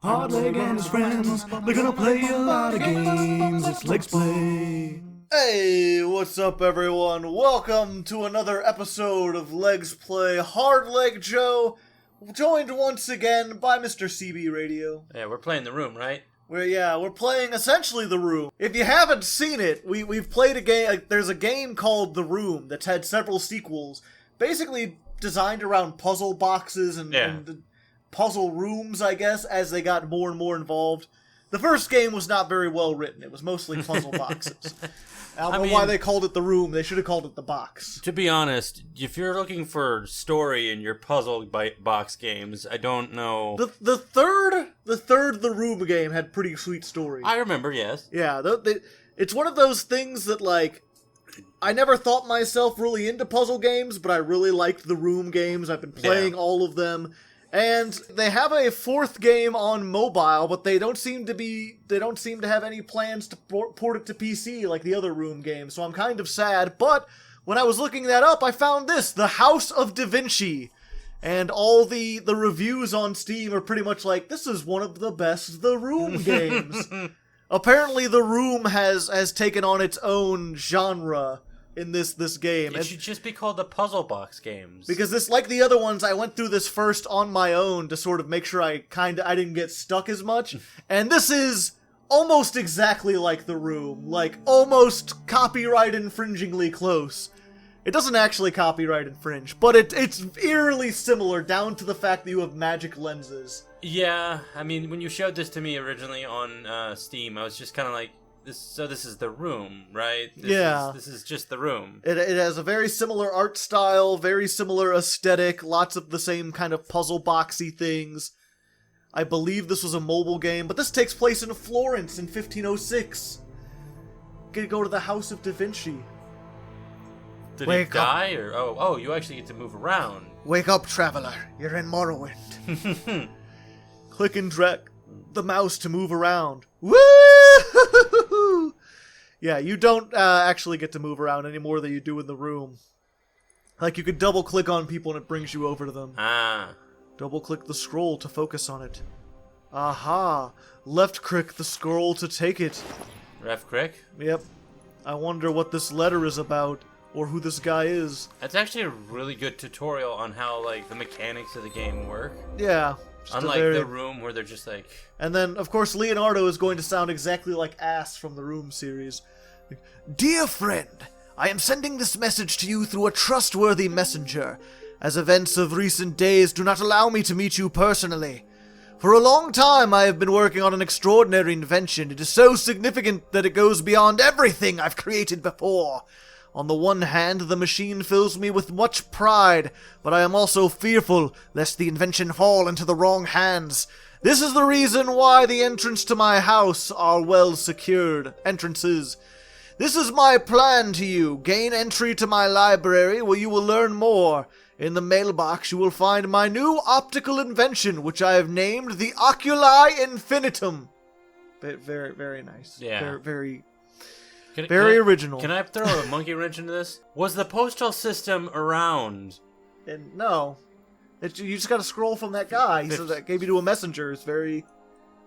Hardleg and his friends, they're gonna play a lot of games. It's Legsplay. Hey, what's up everyone? Welcome to another episode of Legsplay. Hardleg Joe, joined once again by Mr. CB Radio. Yeah, we're playing The Room, right? We're playing essentially The Room. If you haven't seen it, we've played a game, there's a game called The Room that's had several sequels, basically designed around puzzle boxes and puzzle rooms, I guess, as they got more and more involved. The first game was not very well written. It was mostly puzzle boxes. I don't know why they called it The Room. They should have called it The Box. To be honest, if you're looking for story in your puzzle box games, I don't know. The third The Room game had pretty sweet story. I remember, yes. Yeah, it's one of those things that, like, I never thought myself really into puzzle games, but I really liked The Room games. I've been playing all of them. And they have a fourth game on mobile, but they don't seem to have any plans to port it to PC like the other Room games, so I'm kind of sad. But when I was looking that up, I found this, The House of Da Vinci. And all the reviews on Steam are pretty much like, this is one of the best The Room games. Apparently The Room has taken on its own genre in this game. It should just be called the puzzle box games. Because this, like the other ones, I went through this first on my own to sort of make sure I didn't get stuck as much. And this is almost exactly like The Room. Like, almost copyright infringingly close. It doesn't actually copyright infringe, but it's eerily similar down to the fact that you have magic lenses. Yeah, I mean, when you showed this to me originally on Steam, I was just kind of like, this is The Room, right? This is just The Room. It has a very similar art style, very similar aesthetic, lots of the same kind of puzzle boxy things. I believe this was a mobile game, but this takes place in Florence in 1506. Gonna go to the House of Da Vinci. Did he die, or oh, you actually get to move around. Wake up, traveler. You're in Morrowind. Click and drag the mouse to move around. Woo! Yeah, you don't actually get to move around any more than you do in The Room. Like, you could double-click on people and it brings you over to them. Ah. Double-click the scroll to focus on it. Aha! Left-click the scroll to take it. Left-click? Yep. I wonder what this letter is about, or who this guy is. That's actually a really good tutorial on how, like, the mechanics of the game work. Yeah. Unlike The Room, where they're just like... And then, of course, Leonardo is going to sound exactly like Ass from the Room series. Dear friend, I am sending this message to you through a trustworthy messenger, as events of recent days do not allow me to meet you personally. For a long time, I have been working on an extraordinary invention. It is so significant that it goes beyond everything I've created before. On the one hand, the machine fills me with much pride, but I am also fearful lest the invention fall into the wrong hands. This is the reason why the entrance to my house are well secured. Entrances. This is my plan to you. Gain entry to my library where you will learn more. In the mailbox you will find my new optical invention, which I have named the Oculi Infinitum. Very, very nice. Yeah. Very Can original. Can I throw a monkey wrench into this? Was the postal system around? And no. You just gotta scroll from that guy. He said that gave you to a messenger. It's very...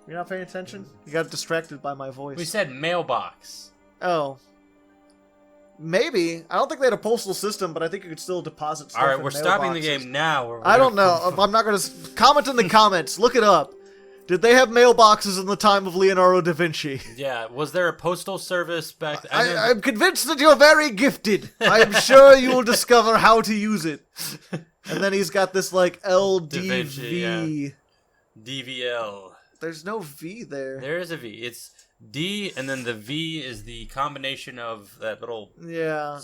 You're not paying attention? You got distracted by my voice. We said mailbox. Oh. Maybe. I don't think they had a postal system, but I think you could still deposit stuff. Alright, we're stopping the game now. I don't know. I'm not gonna... Comment in the comments. Look it up. Did they have mailboxes in the time of Leonardo da Vinci? Yeah, was there a postal service back then? I'm convinced that you're very gifted. I am sure you will discover how to use it. And then he's got this, like, LDV. Da Vinci, yeah. DVL. There's no V there. There is a V. It's D, and then the V is the combination of that little... Yeah,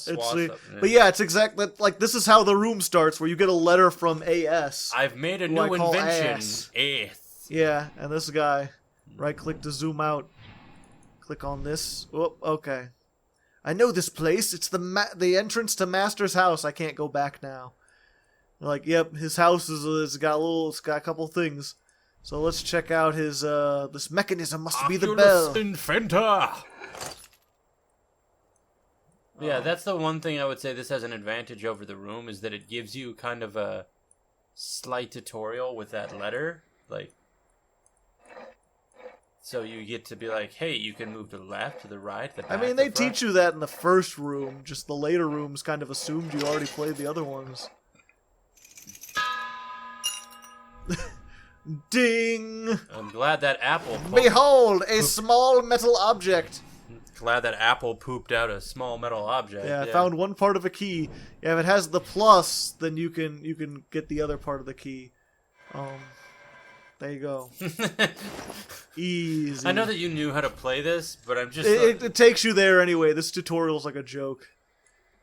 but yeah, it's exactly like this is how The Room starts, where you get a letter from AS. I've made a new invention. AS. Yeah, and this guy, right-click to zoom out. Click on this. Oh, okay. I know this place. It's the entrance to Master's house. I can't go back now. Like, yep, his house it's got a couple things. So let's check out his this mechanism must be the bell. Inventor. Yeah, that's the one thing I would say this has an advantage over The Room, is that it gives you kind of a slight tutorial with that letter. Like, So you get to be like, hey, you can move to the left, to the right, the back, I mean, the they front. teach you that in the first room. Just the later rooms kind of assumed you already played the other ones. Ding! I'm glad that apple. Behold, a small metal object. Glad that apple pooped out a small metal object. Yeah, I found one part of a key. Yeah, if it has the plus, then you can get the other part of the key. There you go. Easy. I know that you knew how to play this, but I'm just... It takes you there anyway. This tutorial's like a joke.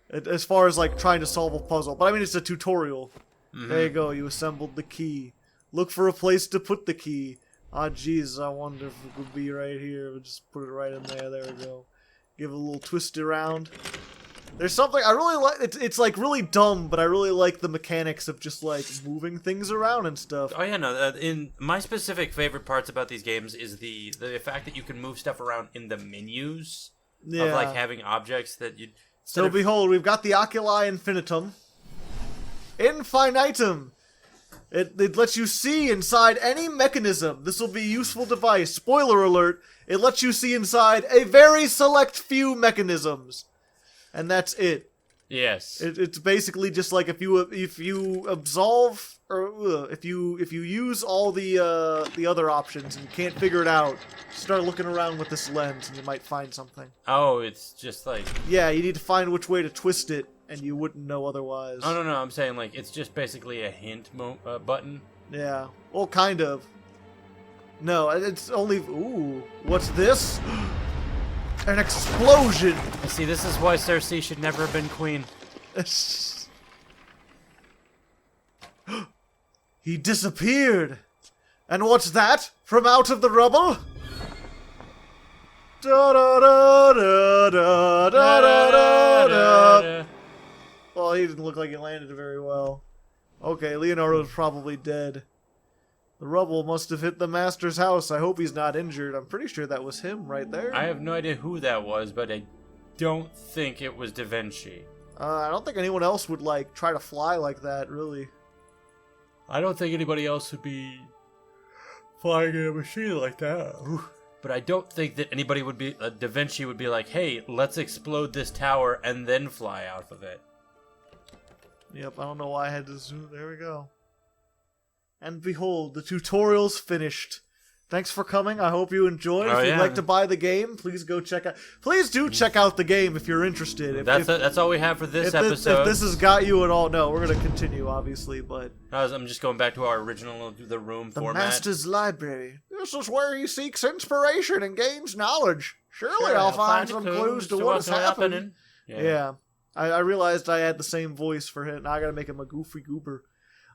As far as like trying to solve a puzzle. But I mean, it's a tutorial. Mm-hmm. There you go. You assembled the key. Look for a place to put the key. Ah, jeez, I wonder if it would be right here. We'll just put it right in there. There we go. Give it a little twist around. There's something I really like. It's like really dumb, but I really like the mechanics of just like moving things around and stuff. Oh yeah, no. In my specific favorite parts about these games is the fact that you can move stuff around in the menus of like having objects that you. So behold, we've got the Oculi Infinitum. Infinitum. It lets you see inside any mechanism. This will be a useful device. Spoiler alert, it lets you see inside a very select few mechanisms. And that's it. Yes. It's basically just like if you absolve or if you use all the other options and you can't figure it out, start looking around with this lens and you might find something. Oh, it's just like... Yeah, you need to find which way to twist it, and you wouldn't know otherwise. Oh, no, I'm saying, like, it's just basically a hint button. Yeah. Well, kind of. No, it's only... Ooh, what's this? An explosion! See, this is why Cersei should never have been queen. He disappeared! And what's that? From out of the rubble? Da da da da da da da da. Well, he didn't look like he landed very well. Okay, Leonardo's probably dead. The rubble must have hit the master's house. I hope he's not injured. I'm pretty sure that was him right there. I have no idea who that was, but I don't think it was Da Vinci. I don't think anyone else would, like, try to fly like that, really. I don't think anybody else would be flying in a machine like that. But I don't think that anybody would be... Da Vinci would be like, hey, let's explode this tower and then fly out of it. Yep, I don't know why I had to zoom. There we go. And behold, the tutorial's finished. Thanks for coming. I hope you enjoyed. If you'd like to buy the game, please go check out. Please do check out the game if you're interested. That's all we have for this episode. If this has got you at all, no, we're gonna continue, obviously, but I'm just going back to our original the room format. The Master's Library. This is where he seeks inspiration and gains knowledge. Surely I'll find some clues to what's happening. Yeah. I realized I had the same voice for him. Now I gotta make him a goofy goober.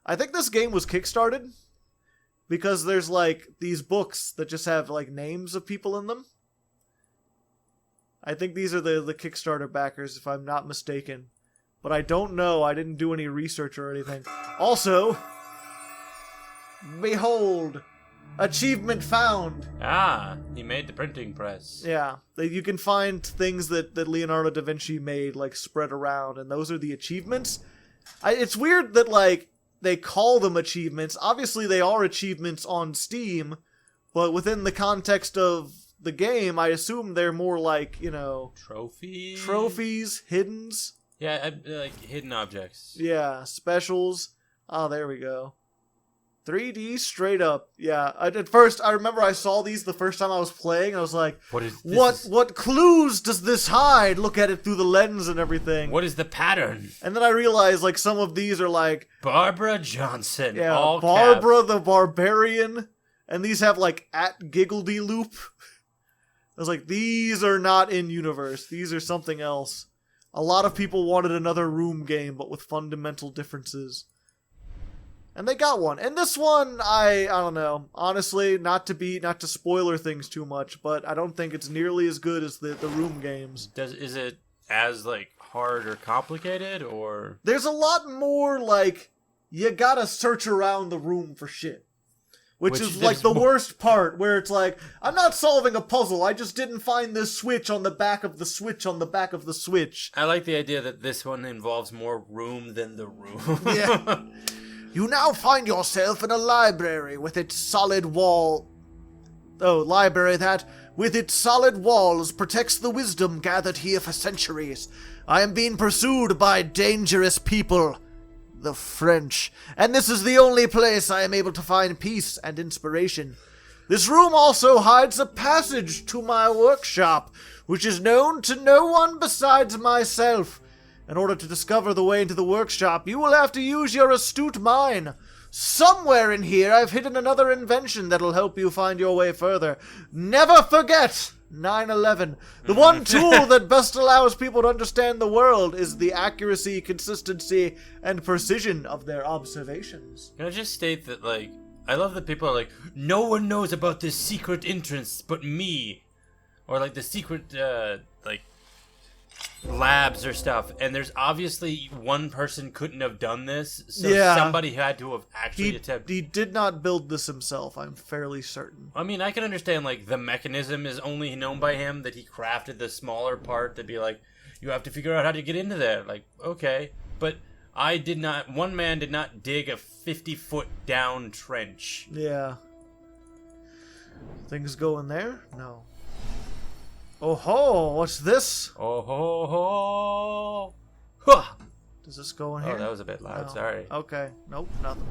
I think this game was kickstarted because there's like these books that just have like names of people in them. I think these are the Kickstarter backers, if I'm not mistaken. But I don't know. I didn't do any research or anything. Also, behold, achievement found. Ah, he made the printing press. Yeah, you can find things that Leonardo da Vinci made like spread around, and those are the achievements. It's weird that like they call them achievements. Obviously, they are achievements on Steam, but within the context of the game, I assume they're more like, you know... Trophies, hiddens. Yeah, like hidden objects. Yeah, specials. Oh, there we go. 3D straight up. Yeah, at first, I remember I saw these the first time I was playing. I was like, what clues does this hide? Look at it through the lens and everything. What is the pattern? And then I realized, like, some of these are like... Barbara Johnson. Yeah, all Barbara caps. the Barbarian. And these have, like, @Giggledy-Loop. I was like, these are not in-universe. These are something else. A lot of people wanted another Room game, but with fundamental differences. And they got one. And this one, I don't know. Honestly, not to spoiler things too much, but I don't think it's nearly as good as the Room games. Is it as, like, hard or complicated, or...? There's a lot more, like, you gotta search around the room for shit. Which is, like, the worst part, where it's like, I'm not solving a puzzle, I just didn't find this switch on the back of the switch on the back of the switch. I like the idea that this one involves more room than the room. library that, with its solid walls, protects the wisdom gathered here for centuries. I am being pursued by dangerous people, the French, and this is the only place I am able to find peace and inspiration. This room also hides a passage to my workshop, which is known to no one besides myself. In order to discover the way into the workshop, you will have to use your astute mind. Somewhere in here, I've hidden another invention that'll help you find your way further. Never forget 9/11. The one tool that best allows people to understand the world is the accuracy, consistency, and precision of their observations. Can I just state that, like, I love that people are like, no one knows about this secret entrance but me. Or, like, the secret, like, labs or stuff, and there's obviously one person couldn't have done this, so somebody had to have actually attempted. He did not build this himself, I'm fairly certain. I mean, I can understand, like, the mechanism is only known by him, that he crafted the smaller part to be like, you have to figure out how to get into there. Like, okay, but one man did not dig a 50-foot down trench. Yeah. Things go in there? No. Oh ho, what's this? Oh ho ho! Huh. Does this go in here? Oh, that was a bit loud, No. sorry. Okay, nope, nothing.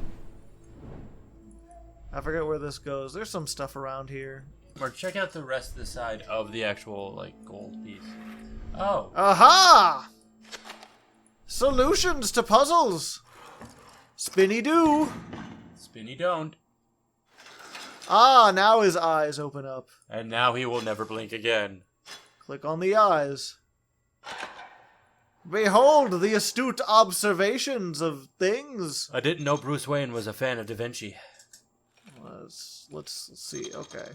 I forget where this goes. There's some stuff around here. Or check out the rest of the side of the actual, like, gold piece. Oh. Aha! Solutions to puzzles! Spinny-doo! Spinny don't. Ah, now his eyes open up. And now he will never blink again. Click on the eyes. Behold the astute observations of things. I didn't know Bruce Wayne was a fan of Da Vinci. Let's see. Okay.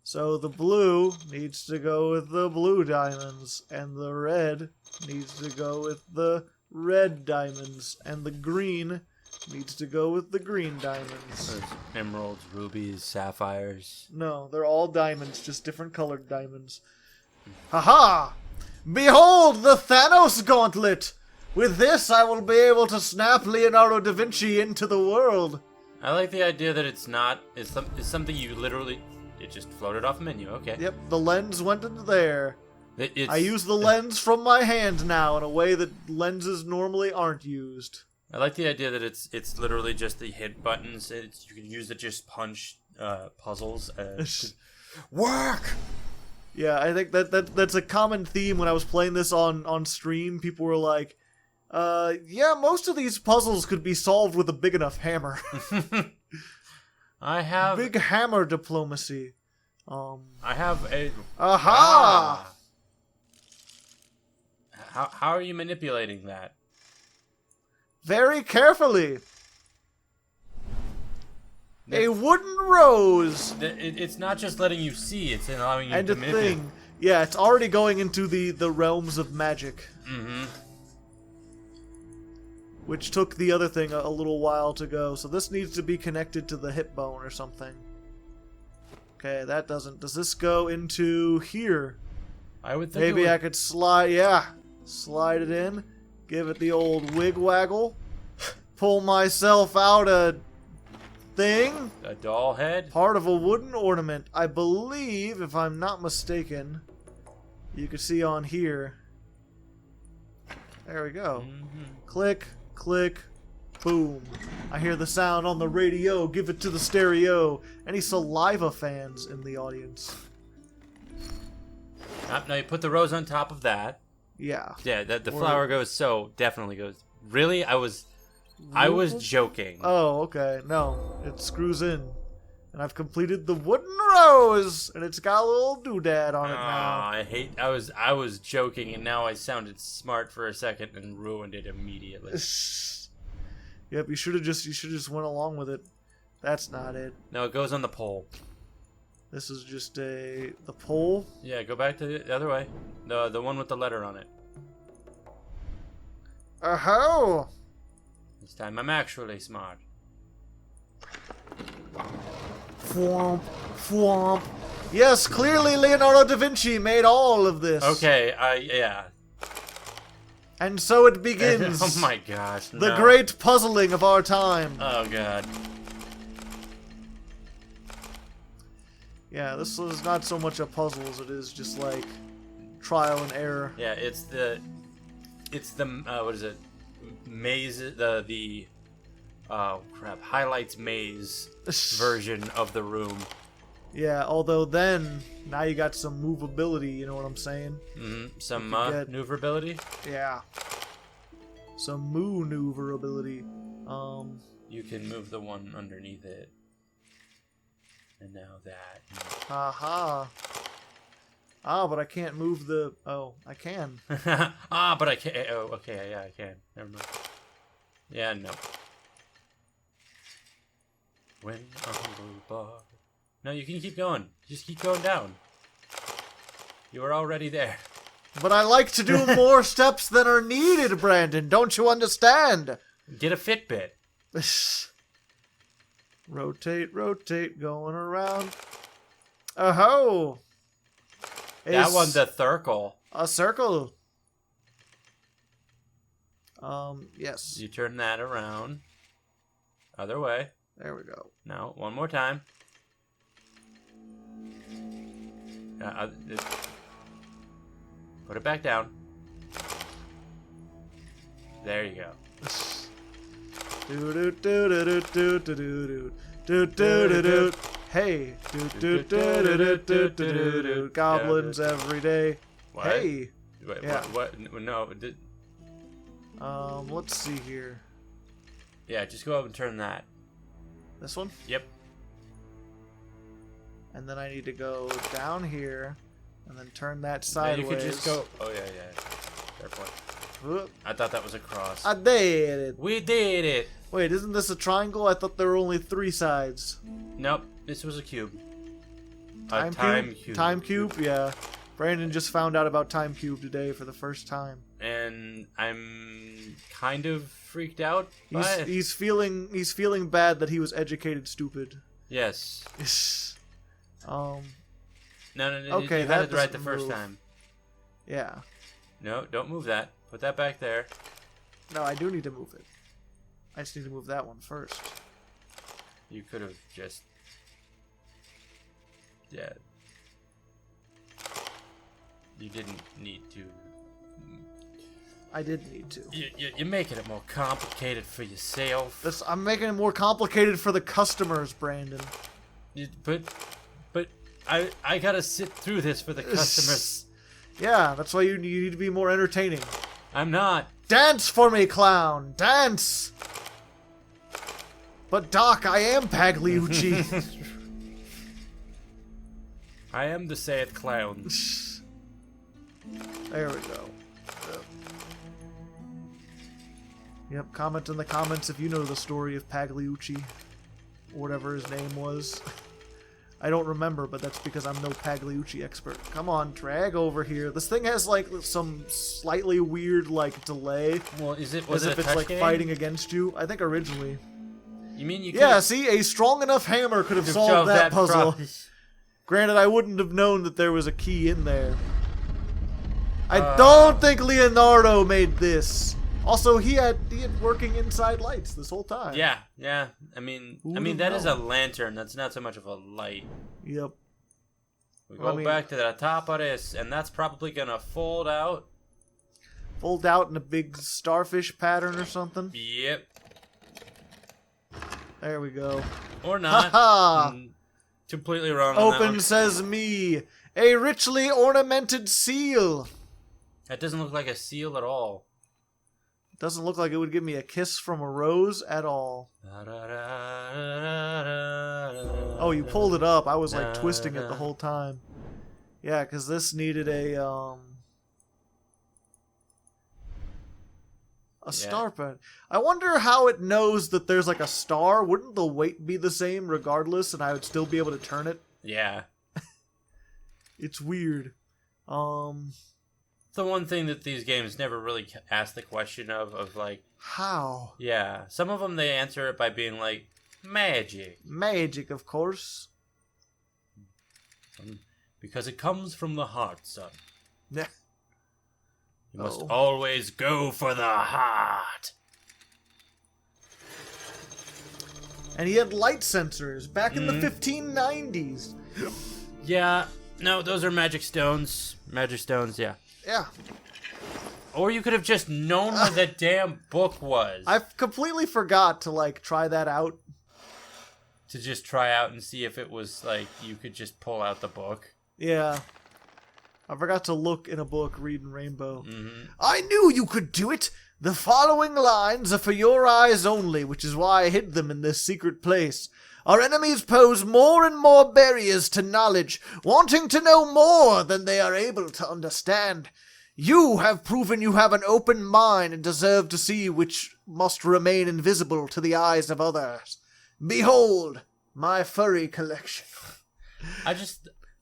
So the blue needs to go with the blue diamonds, and the red needs to go with the red diamonds, and the green needs to go with the green diamonds. There's emeralds, rubies, sapphires. No, they're all diamonds, just different colored diamonds. Haha! Behold the Thanos gauntlet! With this, I will be able to snap Leonardo da Vinci into the world. I like the idea that it's something you literally... It just floated off menu, okay. Yep, the lens went into there. It's, I use the lens from my hand now in a way that lenses normally aren't used. I like the idea that it's literally just the hit buttons. You can use it just punch puzzles. Work! Yeah, I think that's a common theme when I was playing this on stream. People were like, yeah, most of these puzzles could be solved with a big enough hammer. I have... Big hammer diplomacy. I have a... Aha! How are you manipulating that? Very carefully. A wooden rose. It's not just letting you see, it's allowing you And to a manipulate. thing. Yeah, it's already going into the realms of magic. Mm-hmm. Which took the other thing a little while to go. So this needs to be connected to the hip bone or something. Okay, that doesn't. Does this go into here? I would think Maybe I could slide, slide it in. Give it the old wig waggle. Pull myself out a thing. A doll head? Part of a wooden ornament. I believe, if I'm not mistaken, you can see on here. There we go. Mm-hmm. Click, click, boom. I hear the sound on the radio. Give it to the stereo. Any saliva fans in the audience? Now you put the rose on top of that. Yeah. Yeah, the flower definitely goes. Really? I was joking. Oh, okay. No, it screws in. And I've completed the wooden rose, and it's got a little doodad on it now. I was joking, and now I sounded smart for a second and ruined it immediately. Yep, you should have just went along with it. That's not it. No, it goes on the pole. This is just the pole. Yeah, go back to the other way. The one with the letter on it. Oh. This time I'm actually smart. Thwomp, thwomp. Yes, clearly Leonardo da Vinci made all of this. Okay, yeah. And so it begins. Oh my gosh. The no. great puzzling of our time. Oh god. Yeah, this is not so much a puzzle as it is just like trial and error. Yeah, it's the what is it? Maze, the oh crap, highlights maze version of the room. Yeah, although then now you got some movability, you know what I'm saying? Some maneuverability. Yeah. Some maneuverability. You can move the one underneath it. And now that. Haha. Ah, but I can't move the... Oh, I can. But I can't. Oh, okay, yeah, I can. Never mind. Yeah, no. When a humble bar. No, you can keep going. Just keep going down. You were already there. But I like to do more steps than are needed, Brandon. Don't you understand? Get a Fitbit. Rotate, rotate, going around. Oh-ho! That one's a circle. A circle. Yes. You turn that around. Other way. There we go. No, one more time. Put it back down. There you go. Hey. Goblins every day. What? Hey. Wait, Yeah. what? No. Let's see here. Yeah, just go up and turn that. This one? Yep. And then I need to go down here and then turn that sideways. You could just go. Oh, yeah. Fair point. Whoop. I thought that was a cross. I did it. We did it. Wait, isn't this a triangle? I thought there were only 3 sides. Nope, this was a cube. Time cube? Time cube? Yeah. Brandon just found out about time cube today for the first time. And I'm kind of freaked out by it. He's feeling bad that he was educated stupid. Yes. No. Okay, you had it right the first time. Yeah. No, don't move that. Put that back there. No, I do need to move it. I just need to move that one first. You could have just... Yeah. You didn't need to... I did need to. You're making it more complicated for yourself. I'm making it more complicated for the customers, Brandon. But I gotta sit through this for the customers. Yeah, that's why you need to be more entertaining. I'm not. Dance for me, clown! Dance! But Doc, I am Pagliucci. I am the sad clown. There we go. Yep, comment in the comments if you know the story of Pagliucci. Or whatever his name was. I don't remember, but that's because I'm no Pagliucci expert. Come on, drag over here. This thing has like some slightly weird like delay. Well, was it as if a it's touch like game? fighting against you. I think originally. You mean you? Yeah, see, a strong enough hammer could have solved that puzzle. Granted, I wouldn't have known that there was a key in there. I don't think Leonardo made this. Also, he had working inside lights this whole time. Yeah. I mean that is a lantern. That's not so much of a light. Yep. We go back to the top of this, and that's probably gonna fold out. Fold out in a big starfish pattern or something. Yep. There we go. Or not. Ha! Completely wrong. On Open sesame. A richly ornamented seal. That doesn't look like a seal at all. Doesn't look like it would give me a kiss from a rose at all. Oh, you pulled it up. I was like twisting it the whole time. Yeah, because this needed a star pen. I wonder how it knows that there's like a star. Wouldn't the weight be the same regardless, and I would still be able to turn it? Yeah. It's weird. The one thing that these games never really ask the question of like... How? Yeah. Some of them, they answer it by being like, magic. Magic, of course. Because it comes from the heart, son. Yeah. You must always go for the heart. And he had light sensors back in the 1590s. Yeah. No, those are magic stones. Magic stones, yeah. Yeah. Or you could have just known where the damn book was. I completely forgot to, like, try that out. To just try out and see if it was, like, you could just pull out the book. Yeah. I forgot to look in a book, reading Rainbow. Mm-hmm. I knew you could do it! The following lines are for your eyes only, which is why I hid them in this secret place. Our enemies pose more and more barriers to knowledge, wanting to know more than they are able to understand. You have proven you have an open mind and deserve to see which must remain invisible to the eyes of others. Behold, my furry collection.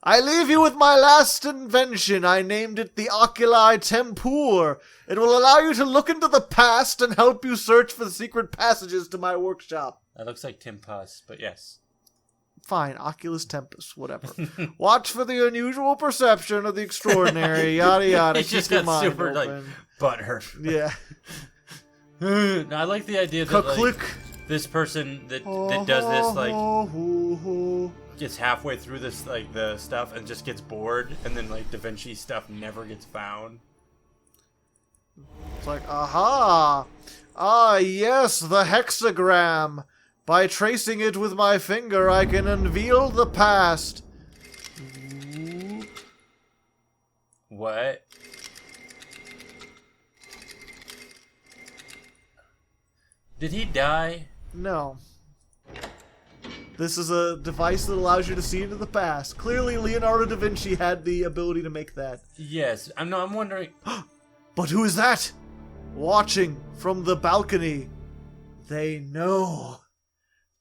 I leave you with my last invention. I named it the Oculi Tempur. It will allow you to look into the past and help you search for the secret passages to my workshop. That looks like Timpus, but yes. Fine, Oculus Tempus, whatever. Watch for the unusual perception of the extraordinary, yada yada. He just got super, like, butthurt. Yeah. No, I like the idea that, like, this person that does this, like, gets halfway through this, like, the stuff and just gets bored, and then, like, Da Vinci stuff never gets found. It's like, aha! Ah, yes, the hexagram. By tracing it with my finger, I can unveil the past. What? Did he die? No. This is a device that allows you to see into the past. Clearly, Leonardo da Vinci had the ability to make that. Yes. I'm wondering... But who is that? Watching from the balcony. They know.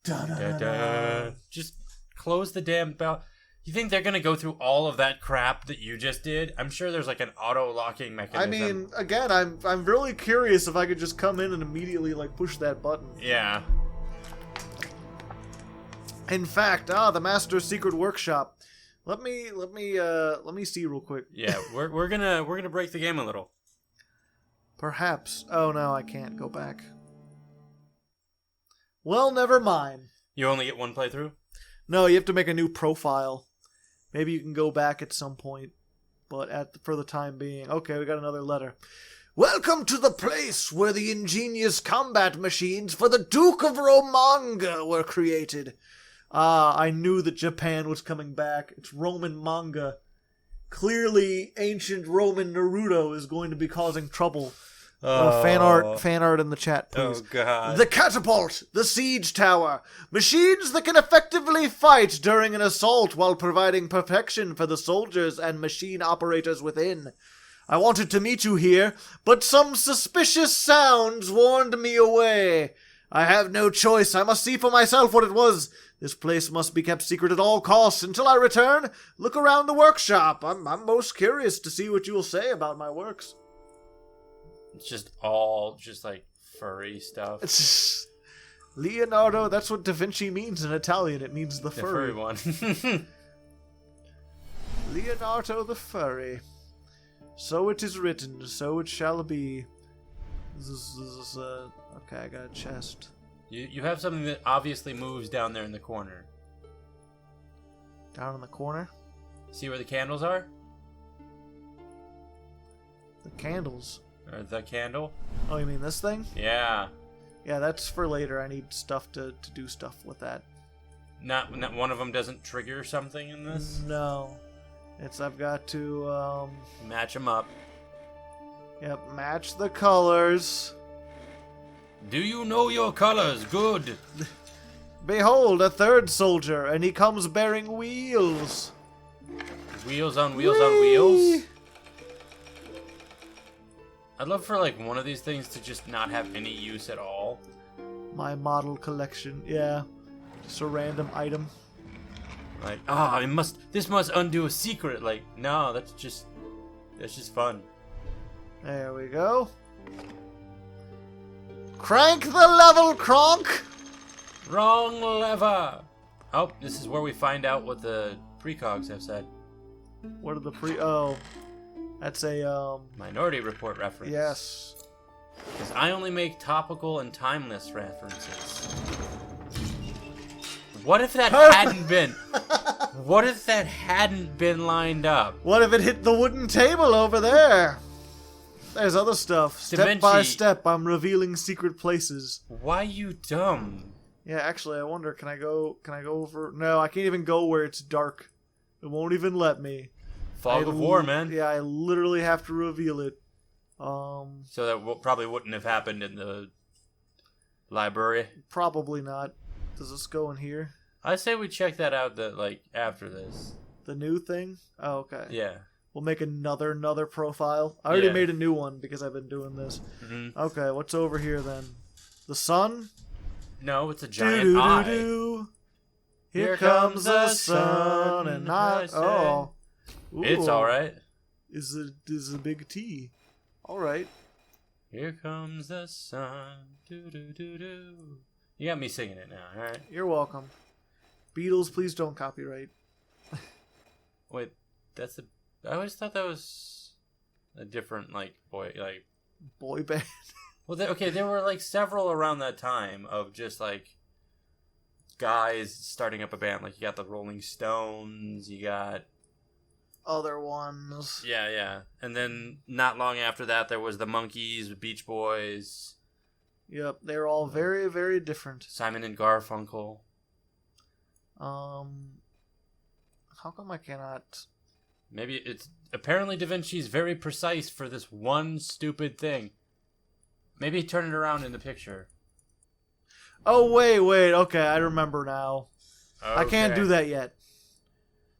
Da-da-da-da. Just close the damn bell. You think they're gonna go through all of that crap that you just did? I'm sure there's like an auto-locking mechanism. I mean, again, I'm really curious if I could just come in and immediately like push that button. Yeah. In fact, the Master's Secret Workshop. Let me see real quick. Yeah, we're gonna break the game a little. Perhaps. Oh no, I can't go back. Well, never mind. You only get one playthrough? No, you have to make a new profile. Maybe you can go back at some point, but for the time being. Okay, we got another letter. Welcome to the place where the ingenious combat machines for the Duke of Romanga were created. I knew that Japan was coming back. It's Roman manga. Clearly, ancient Roman Naruto is going to be causing trouble. Fan art in the chat, please. Oh, God. The catapult, the siege tower, machines that can effectively fight during an assault while providing protection for the soldiers and machine operators within. I wanted to meet you here, but some suspicious sounds warned me away. I have no choice. I must see for myself what it was. This place must be kept secret at all costs. Until I return, look around the workshop. I'm most curious to see what you will say about my works. It's just all like furry stuff. It's just, Leonardo, that's what Da Vinci means in Italian. It means the furry one. Leonardo the furry. So it is written, so it shall be. Okay, I got a chest. You have something that obviously moves down there in the corner. Down in the corner? See where the candles are? The candles. Or the candle? Oh, you mean this thing? Yeah. Yeah, that's for later. I need stuff to do stuff with that. Not one of them doesn't trigger something in this? No. I've got to, match them up. Yep, match the colors. Do you know your colors? Good. Behold, a third soldier, and he comes bearing wheels. Wheels on wheels on wheels? I'd love for, like, one of these things to just not have any use at all. My model collection, yeah. Just a random item. Like, this must undo a secret. Like, no, that's just fun. There we go. Crank the level, Kronk! Wrong lever! Oh, this is where we find out what the precogs have said. What are the oh. That's a, Minority Report reference. Yes. Because I only make topical and timeless references. What if that hadn't been? What if that hadn't been lined up? What if it hit the wooden table over there? There's other stuff. Step by Vinci- step, I'm revealing secret places. Why you dumb? Yeah, actually, I wonder, can I go over? No, I can't even go where it's dark. It won't even let me. Fog of War, man. Yeah, I literally have to reveal it. So that probably wouldn't have happened in the library. Probably not. Does this go in here? I say we check that out after this. The new thing? Oh, okay. Yeah. We'll make another profile. I already Yeah. made a new one because I've been doing this. Mm-hmm. Okay, what's over here then? The sun? No, it's a giant eye. Do-do-do-do. Here comes the sun and not. Oh. Ooh. It's alright. Is a big T. Alright. Here comes the sun. Do-do-do-do. You got me singing it now, alright? You're welcome. Beatles, please don't copyright. Wait, that's the... I always thought that was a different, Boy band. Well, there were, several around that time of just, guys starting up a band. Like, you got the Rolling Stones, you got... Other ones. Yeah. And then, not long after that, there was the Monkees, the Beach Boys. Yep, they're all very, very different. Simon and Garfunkel. How come I cannot... Maybe it's... Apparently Da Vinci's very precise for this one stupid thing. Maybe turn it around in the picture. Oh, wait. Okay, I remember now. Okay. I can't do that yet.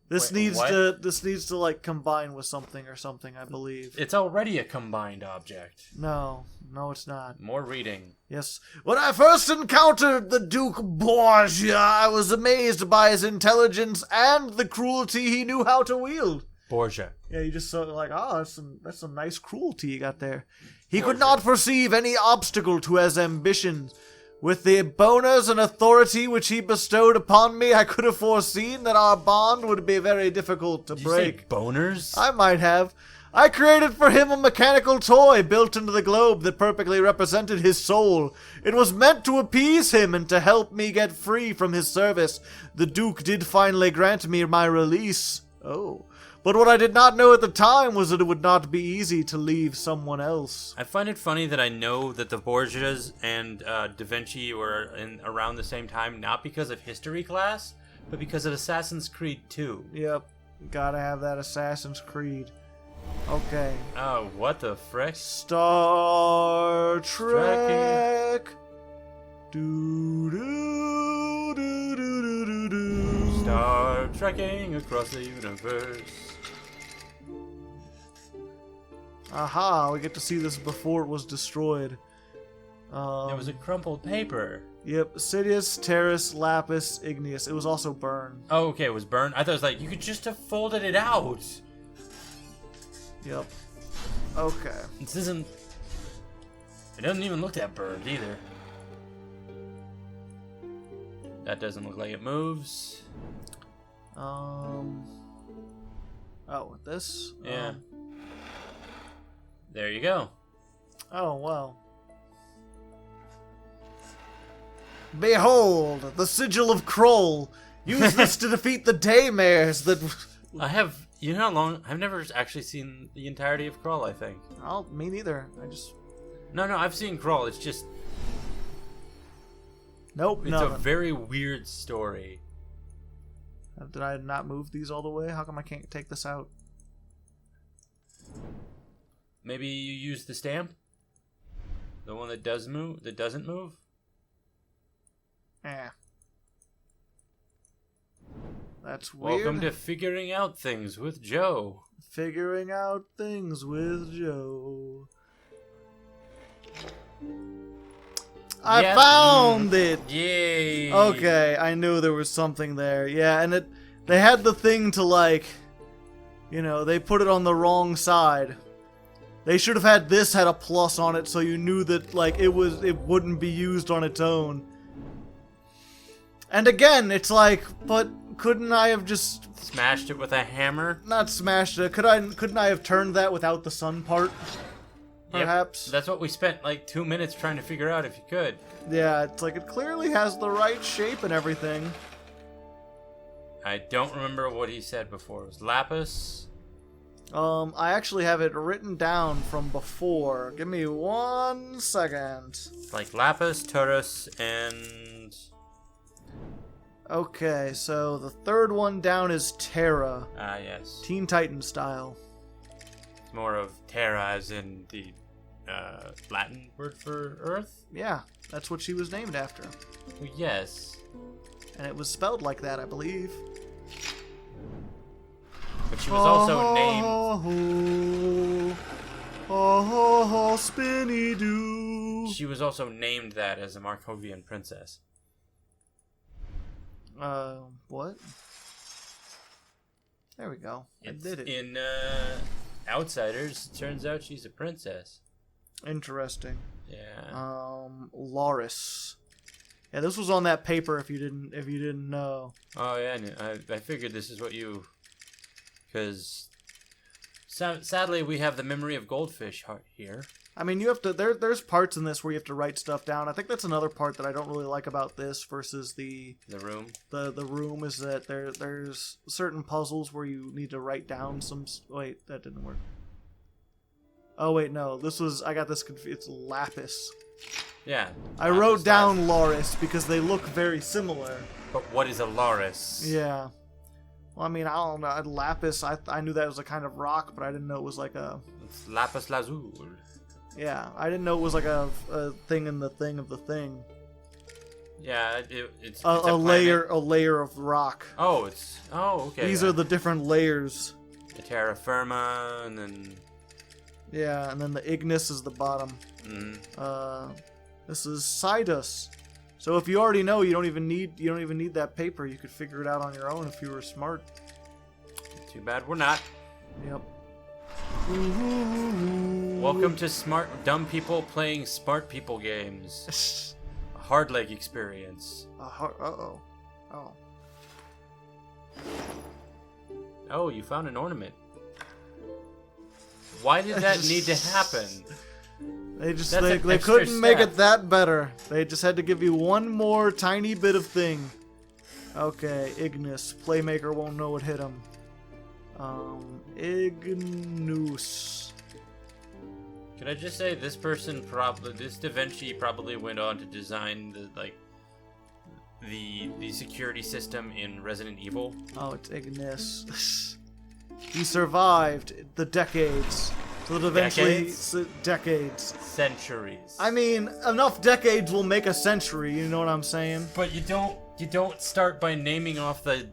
This Wait, needs what? to combine with something or something, I believe. It's already a combined object. No, it's not. More reading. Yes. When I first encountered the Duke Borgia, I was amazed by his intelligence and the cruelty he knew how to wield. Borgia. Yeah, you just saw that's some nice cruelty you got there. He could not perceive any obstacle to his ambitions. With the bonus and authority which he bestowed upon me, I could have foreseen that our bond would be very difficult to Did break. you say boners? I might have. I created for him a mechanical toy built into the globe that perfectly represented his soul. It was meant to appease him and to help me get free from his service. The Duke did finally grant me my release. Oh. But what I did not know at the time was that it would not be easy to leave someone else. I find it funny that I know that the Borgias and Da Vinci were around the same time, not because of history class, but because of Assassin's Creed 2. Yep. Gotta have that Assassin's Creed. Okay. Oh, what the frick? Star Trek. Do-do-do-do-do-do-do. Star trekking across the universe. Aha, we get to see this before it was destroyed. It was a crumpled paper. Yep, Sidious, Terrace, Lapis, Igneous. It was also burned. Oh, okay, it was burned. I thought it was you could just have folded it out. Yep. Okay. This isn't... It doesn't even look that burned, either. That doesn't look like it moves. Oh, with this? Yeah. There you go. Oh, wow. Behold, the sigil of Kroll. Use this to defeat the daymares that... I have... You know how long... I've never actually seen the entirety of Crawl, I think. Oh, me neither. I just... No, I've seen Crawl. It's just... Nope, It's nothing. a very weird story. Did I not move these all the way? How come I can't take this out? Maybe you use the stamp? The one that does move? That doesn't move? Eh. That's weird. Welcome to Figuring Out Things with Joe. Figuring out things with Joe. I found it! Yay! Okay, I knew there was something there. Yeah, and they had the thing to they put it on the wrong side. They should have had this had a plus on it so you knew that it wouldn't be used on its own. And again, it's but couldn't I have just Smashed it with a hammer? not smashed it? Couldn't I have turned that without the sun part? Perhaps. Yep. That's what we spent 2 minutes trying to figure out if you could. Yeah, it's it clearly has the right shape and everything. I don't remember what he said before. It was lapis. I actually have it written down from before. Give me 1 second. Like lapis, taurus, and... Okay, so the third one down is Terra. Ah, yes. Teen Titan style. It's more of terra as in the Latin word for earth? Yeah, that's what she was named after. Well, yes. And it was spelled like that, I believe. But she was also named... Oh, Spinny Doo. She was also named that as a Markovian princess. What? There we go. I did it. In Outsiders, it turns out she's a princess. Interesting. Yeah. Loris. Yeah, this was on that paper. If you didn't know. Oh yeah, I figured this is what you. Because sadly, we have the memory of goldfish here. I mean, you have to. There's parts in this where you have to write stuff down. I think that's another part that I don't really like about this versus the room. The room is that there's certain puzzles where you need to write down some. Wait, that didn't work. Oh wait, no. I got this confused. It's lapis. Yeah. I wrote down Loris because they look very similar. But what is a loris? Yeah. Well, I mean, I don't know. Lapis, I knew that was a kind of rock, but I didn't know it was like a... It's lapis lazuli. Yeah, I didn't know it was like a thing in the thing of the thing. Yeah, it's a layer of rock. Oh, okay. These are the different layers. The terra firma, and then... Yeah, and then the ignis is the bottom. This is Sidus. So if you already know, you don't even need that paper. You could figure it out on your own if you were smart. Too bad we're not. Yep. Welcome to dumb people playing smart people games. A Hardleg experience. Oh. Oh, you found an ornament. Why did that need to happen? They couldn't make it that better. They just had to give you one more tiny bit of thing. Okay, Ignis. Playmaker won't know what hit him. Ignus. Can I just say this Da Vinci probably went on to design the security system in Resident Evil? Oh, it's Ignis. He survived the decades. So eventually, decades. Centuries. I mean, enough decades will make a century. You know what I'm saying? But you don't start by naming off the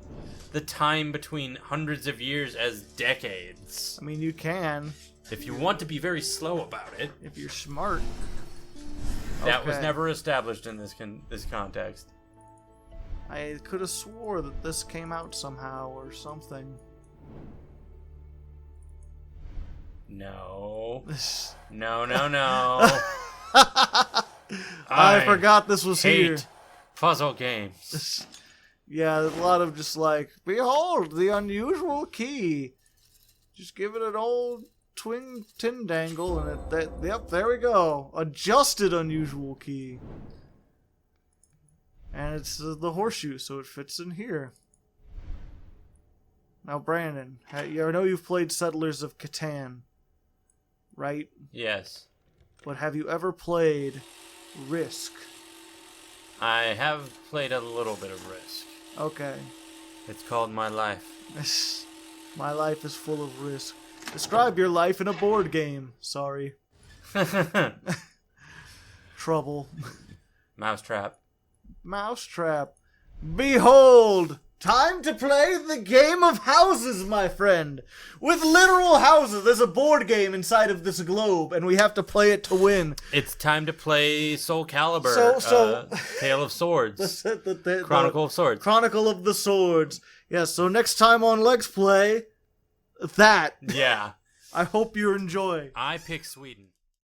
time between hundreds of years as decades. I mean, you can. If you want to be very slow about it. If you're smart. That was never established in this context. I could have swore that this came out somehow or something. No. No. I forgot this was here. Puzzle games. Yeah, there's a lot of just like, behold, the unusual key. Just give it an old twin tin dangle and yep, there we go. Adjusted unusual key. And it's the horseshoe, so it fits in here. Now, Brandon, I know you've played Settlers of Catan, right? Yes. But have you ever played Risk? I have played a little bit of Risk. Okay. It's called My Life. My life is full of risk. Describe your life in a board game. Sorry. Trouble. Mousetrap. Mousetrap. Behold! Time to play the game of houses, my friend. With literal houses. There's a board game inside of this globe, and we have to play it to win. It's time to play Soul Calibur. Tale of Swords. Chronicle of Swords. Chronicle of the Swords. Yes, so next time on Legsplay, that. Yeah. I hope you enjoy. I pick Sweden.